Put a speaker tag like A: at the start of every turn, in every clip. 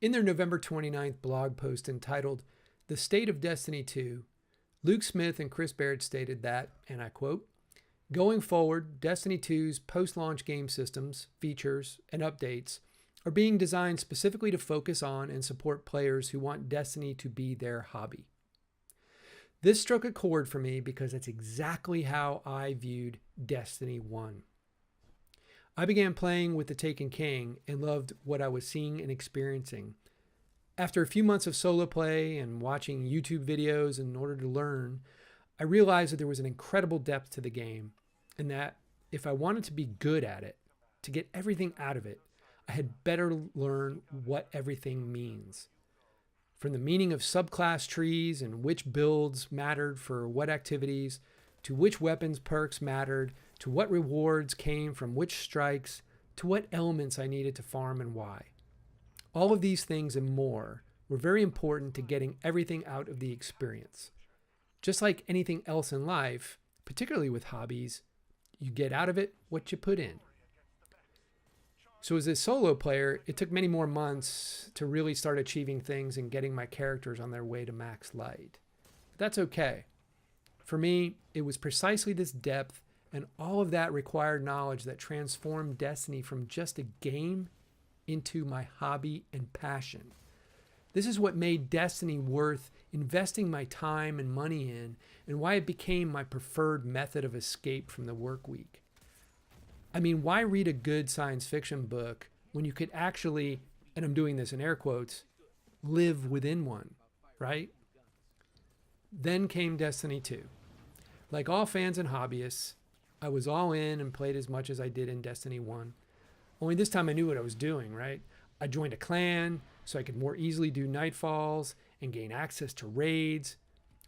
A: In their November 29th blog post entitled The State of Destiny 2, Luke Smith and Chris Barrett stated that, and I quote, "Going forward, Destiny 2's post-launch game systems, features, and updates are being designed specifically to focus on and support players who want Destiny to be their hobby." This struck a chord for me because it's exactly how I viewed Destiny 1. I began playing with the Taken King and loved what I was seeing and experiencing. After a few months of solo play and watching YouTube videos in order to learn, I realized that there was an incredible depth to the game, and that if I wanted to be good at it, to get everything out of it, I had better learn what everything means. From the meaning of subclass trees and which builds mattered for what activities, to which weapons perks mattered, to what rewards came from which strikes, to what elements I needed to farm and why. All of these things and more were very important to getting everything out of the experience. Just like anything else in life, particularly with hobbies, you get out of it what you put in. So as a solo player, it took many more months to really start achieving things and getting my characters on their way to max light. But that's okay. For me, it was precisely this depth and all of that required knowledge that transformed Destiny from just a game into my hobby and passion. This is what made Destiny worth investing my time and money in, and why it became my preferred method of escape from the work week. I mean, why read a good science fiction book when you could actually, and I'm doing this in air quotes, live within one, right? Then came Destiny 2. Like all fans and hobbyists, I was all in and played as much as I did in Destiny 1. Only this time I knew what I was doing, right? I joined a clan so I could more easily do nightfalls and gain access to raids.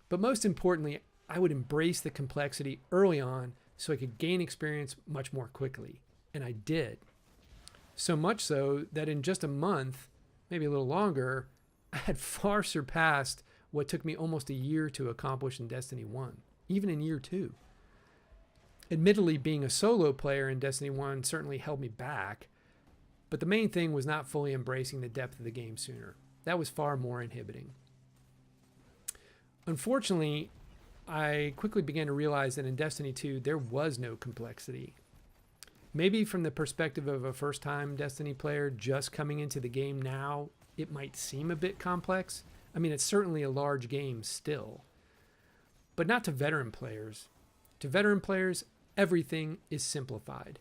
A: But most importantly, I would embrace the complexity early on so I could gain experience much more quickly. And I did. So much so that in just a month, maybe a little longer, I had far surpassed what took me almost a year to accomplish in Destiny 1, even in year 2. Admittedly, being a solo player in Destiny 1 certainly held me back, but the main thing was not fully embracing the depth of the game sooner. That was far more inhibiting. Unfortunately, I quickly began to realize that in Destiny 2, there was no complexity. Maybe from the perspective of a first-time Destiny player just coming into the game now, it might seem a bit complex. I mean, it's certainly a large game still, but not to veteran players. To veteran players, everything is simplified.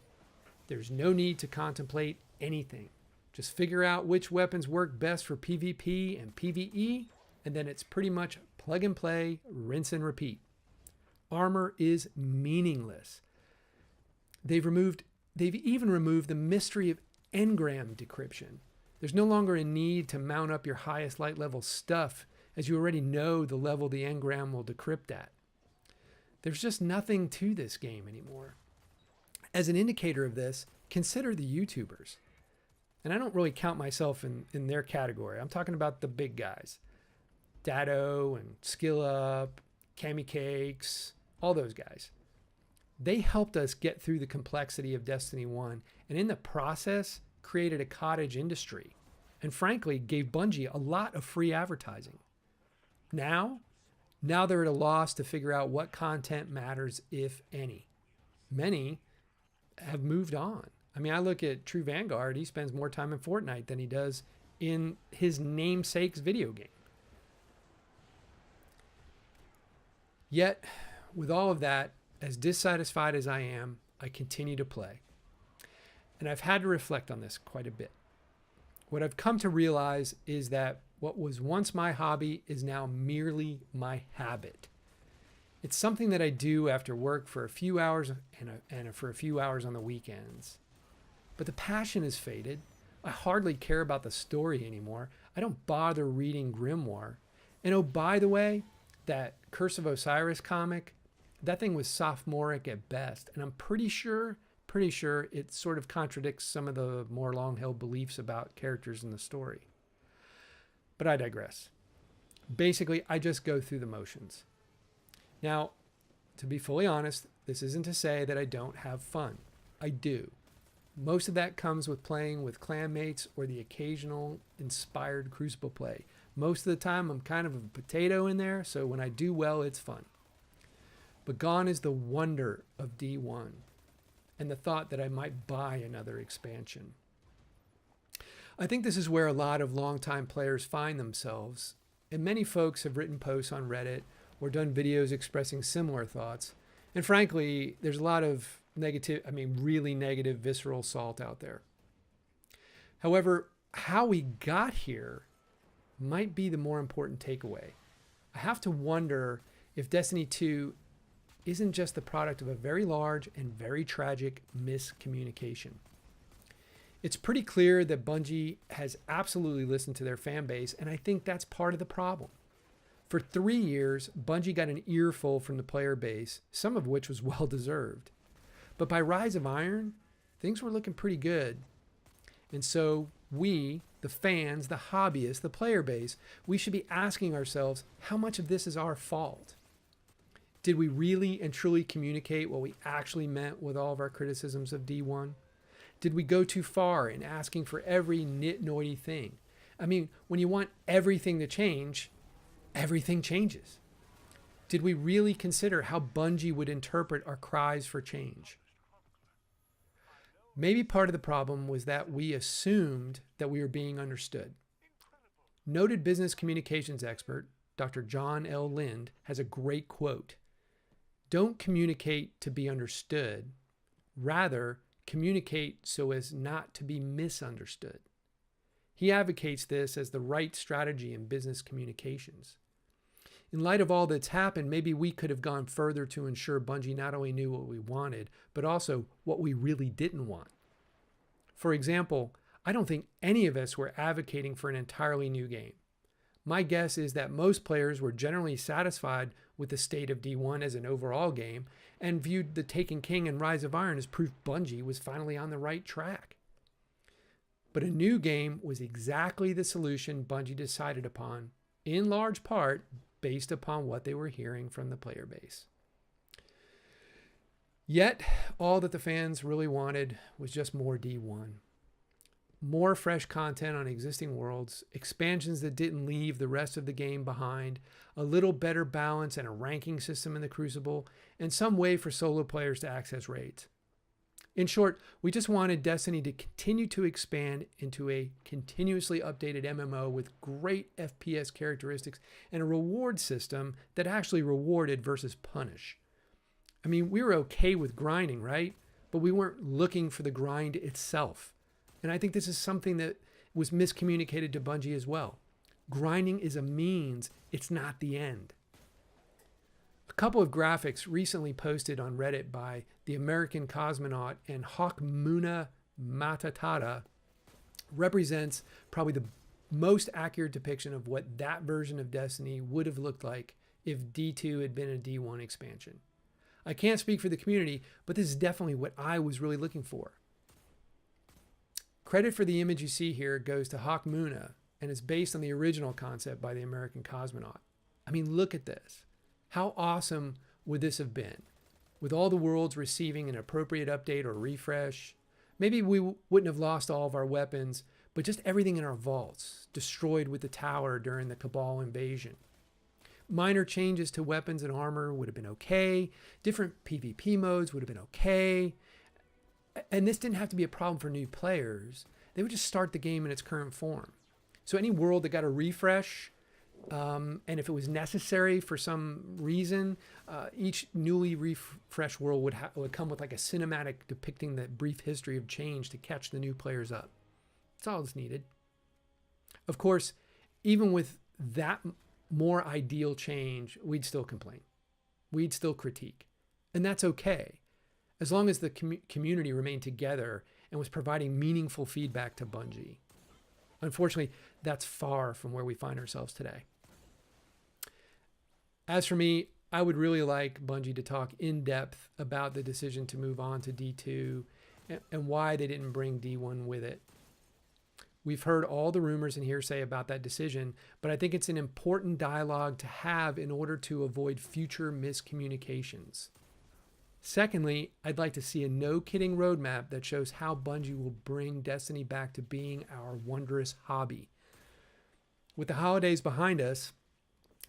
A: There's no need to contemplate anything. Just figure out which weapons work best for PvP and PvE, and then it's pretty much plug and play, rinse and repeat. Armor is meaningless. They've even removed the mystery of engram decryption. There's no longer a need to mount up your highest light level stuff, as you already know the level the engram will decrypt at. There's just nothing to this game anymore. As an indicator of this, consider the YouTubers. And I don't really count myself in their category. I'm talking about the big guys. Datto and SkillUp, Cami Cakes, all those guys. They helped us get through the complexity of Destiny 1, and in the process, created a cottage industry, and frankly, gave Bungie a lot of free advertising. Now they're at a loss to figure out what content matters, if any. Many have moved on. I mean, I look at True Vanguard, he spends more time in Fortnite than he does in his namesake's video game. Yet, with all of that, as dissatisfied as I am, I continue to play. And I've had to reflect on this quite a bit. What I've come to realize is that what was once my hobby is now merely my habit. It's something that I do after work for a few hours and for a few hours on the weekends. But the passion has faded. I hardly care about the story anymore. I don't bother reading Grimoire. And oh, by the way, that Curse of Osiris comic, that thing was sophomoric at best. And I'm pretty sure it sort of contradicts some of the more long-held beliefs about characters in the story. But I digress. Basically, I just go through the motions. Now, to be fully honest, this isn't to say that I don't have fun. I do. Most of that comes with playing with clanmates or the occasional inspired Crucible play. Most of the time, I'm kind of a potato in there, so when I do well, it's fun. But gone is the wonder of D1 and the thought that I might buy another expansion. I think this is where a lot of longtime players find themselves, and many folks have written posts on Reddit or done videos expressing similar thoughts. And frankly, there's a lot of really negative, visceral salt out there. However, how we got here might be the more important takeaway. I have to wonder if Destiny 2 isn't just the product of a very large and very tragic miscommunication. It's pretty clear that Bungie has absolutely listened to their fan base, and I think that's part of the problem. For 3 years, Bungie got an earful from the player base, some of which was well deserved. But by Rise of Iron, things were looking pretty good. And so we, the fans, the hobbyists, the player base, we should be asking ourselves, how much of this is our fault? Did we really and truly communicate what we actually meant with all of our criticisms of D1? Did we go too far in asking for every nit-noity thing? I mean, when you want everything to change, everything changes. Did we really consider how Bungie would interpret our cries for change? Maybe part of the problem was that we assumed that we were being understood. Noted business communications expert, Dr. John L. Lind, has a great quote. Don't communicate to be understood. Rather, communicate so as not to be misunderstood. He advocates this as the right strategy in business communications. In light of all that's happened, maybe we could have gone further to ensure Bungie not only knew what we wanted, but also what we really didn't want. For example, I don't think any of us were advocating for an entirely new game. My guess is that most players were generally satisfied with the state of D1 as an overall game and viewed The Taken King and Rise of Iron as proof Bungie was finally on the right track. But a new game was exactly the solution Bungie decided upon, in large part based upon what they were hearing from the player base. Yet, all that the fans really wanted was just more D1. More fresh content on existing worlds, expansions that didn't leave the rest of the game behind, a little better balance and a ranking system in the Crucible, and some way for solo players to access raids. In short, we just wanted Destiny to continue to expand into a continuously updated MMO with great FPS characteristics and a reward system that actually rewarded versus punish. I mean, we were okay with grinding, right? But we weren't looking for the grind itself. And I think this is something that was miscommunicated to Bungie as well. Grinding is a means, it's not the end. A couple of graphics recently posted on Reddit by the American Cosmonaut and Hawkmuna Matata represents probably the most accurate depiction of what that version of Destiny would have looked like if D2 had been a D1 expansion. I can't speak for the community, but this is definitely what I was really looking for. Credit for the image you see here goes to Hawkmuna and is based on the original concept by the American Cosmonaut. I mean, look at this. How awesome would this have been? With all the worlds receiving an appropriate update or refresh, maybe we wouldn't have lost all of our weapons, but just everything in our vaults, destroyed with the tower during the Cabal invasion. Minor changes to weapons and armor would have been okay. Different PvP modes would have been okay. And this didn't have to be a problem for new players. They would just start the game in its current form. So any world that got a refresh, and if it was necessary for some reason, each newly refreshed world would come with like a cinematic depicting the brief history of change to catch the new players up. That's all that's needed. Of course, even with that more ideal change, we'd still complain. We'd still critique. And that's okay, as long as the community remained together and was providing meaningful feedback to Bungie. Unfortunately, that's far from where we find ourselves today. As for me, I would really like Bungie to talk in depth about the decision to move on to D2 and why they didn't bring D1 with it. We've heard all the rumors and hearsay about that decision, but I think it's an important dialogue to have in order to avoid future miscommunications. Secondly, I'd like to see a no-kidding roadmap that shows how Bungie will bring Destiny back to being our wondrous hobby. With the holidays behind us,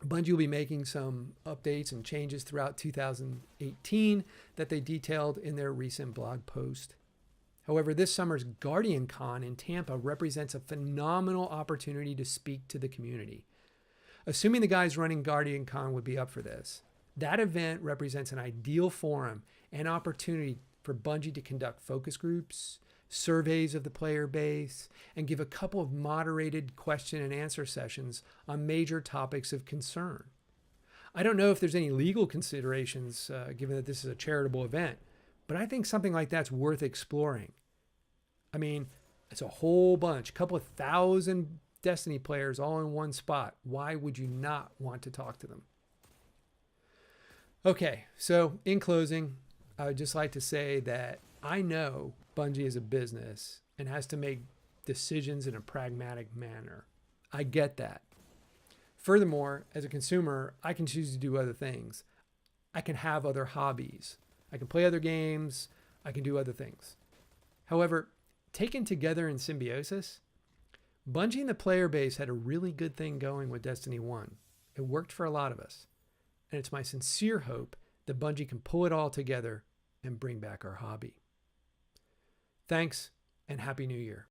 A: Bungie will be making some updates and changes throughout 2018 that they detailed in their recent blog post. However, this summer's Guardian Con in Tampa represents a phenomenal opportunity to speak to the community. Assuming the guys running Guardian Con would be up for this, that event represents an ideal forum and opportunity for Bungie to conduct focus groups, surveys of the player base, and give a couple of moderated question and answer sessions on major topics of concern. I don't know if there's any legal considerations given that this is a charitable event, but I think something like that's worth exploring. I mean, it's a whole bunch, a couple of thousand Destiny players all in one spot. Why would you not want to talk to them? Okay, so in closing, I would just like to say that I know Bungie is a business and has to make decisions in a pragmatic manner. I get that. Furthermore, as a consumer, I can choose to do other things. I can have other hobbies. I can play other games. I can do other things. However, taken together in symbiosis, Bungie and the player base had a really good thing going with Destiny 1. It worked for a lot of us. And it's my sincere hope that Bungie can pull it all together and bring back our hobby. Thanks, and Happy New Year.